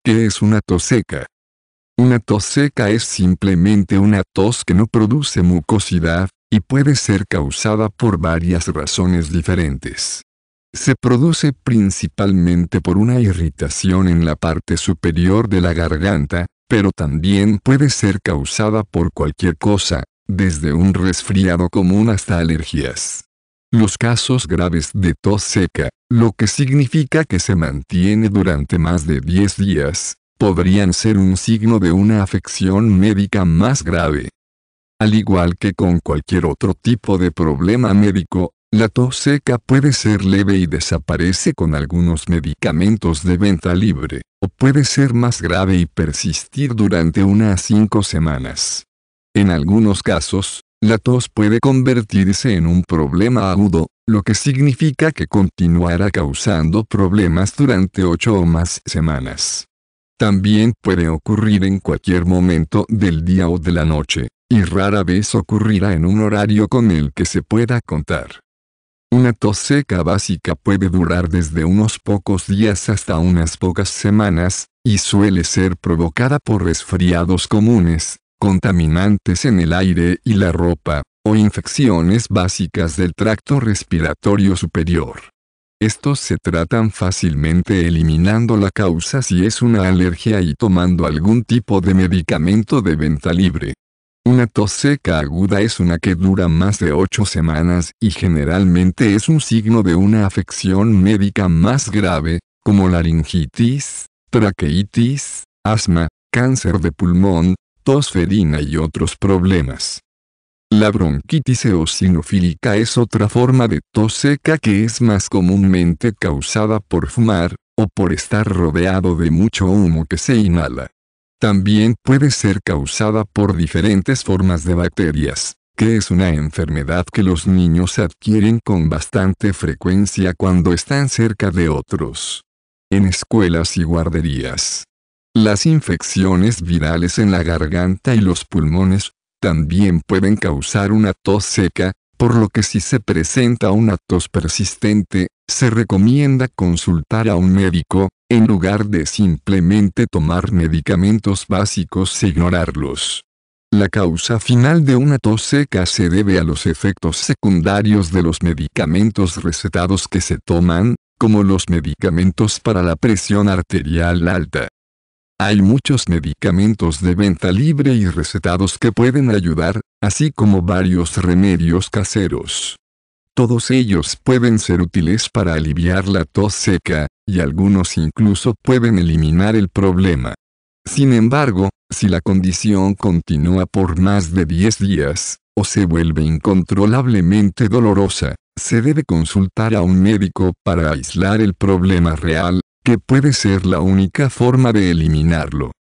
¿Qué es una tos seca? Una tos seca es simplemente una tos que no produce mucosidad, y puede ser causada por varias razones diferentes. Se produce principalmente por una irritación en la parte superior de la garganta, pero también puede ser causada por cualquier cosa, desde un resfriado común hasta alergias. Los casos graves de tos seca, lo que significa que se mantiene durante más de 10 días, podrían ser un signo de una afección médica más grave. Al igual que con cualquier otro tipo de problema médico, la tos seca puede ser leve y desaparece con algunos medicamentos de venta libre, o puede ser más grave y persistir durante unas 5 semanas. En algunos casos, la tos puede convertirse en un problema agudo, lo que significa que continuará causando problemas durante 8 o más semanas. También puede ocurrir en cualquier momento del día o de la noche, y rara vez ocurrirá en un horario con el que se pueda contar. Una tos seca básica puede durar desde unos pocos días hasta unas pocas semanas, y suele ser provocada por resfriados comunes, contaminantes en el aire y la ropa, o infecciones básicas del tracto respiratorio superior. Estos se tratan fácilmente eliminando la causa si es una alergia y tomando algún tipo de medicamento de venta libre. Una tos seca aguda es una que dura más de 8 semanas y generalmente es un signo de una afección médica más grave, como laringitis, traqueitis, asma, cáncer de pulmón, tos ferina y otros problemas. La bronquitis eosinofílica es otra forma de tos seca que es más comúnmente causada por fumar, o por estar rodeado de mucho humo que se inhala. También puede ser causada por diferentes formas de bacterias, que es una enfermedad que los niños adquieren con bastante frecuencia cuando están cerca de otros. En escuelas y guarderías. Las infecciones virales en la garganta y los pulmones también pueden causar una tos seca, por lo que si se presenta una tos persistente, se recomienda consultar a un médico, en lugar de simplemente tomar medicamentos básicos e ignorarlos. La causa final de una tos seca se debe a los efectos secundarios de los medicamentos recetados que se toman, como los medicamentos para la presión arterial alta. Hay muchos medicamentos de venta libre y recetados que pueden ayudar, así como varios remedios caseros. Todos ellos pueden ser útiles para aliviar la tos seca, y algunos incluso pueden eliminar el problema. Sin embargo, si la condición continúa por más de 10 días, o se vuelve incontrolablemente dolorosa, se debe consultar a un médico para aislar el problema real, que puede ser la única forma de eliminarlo.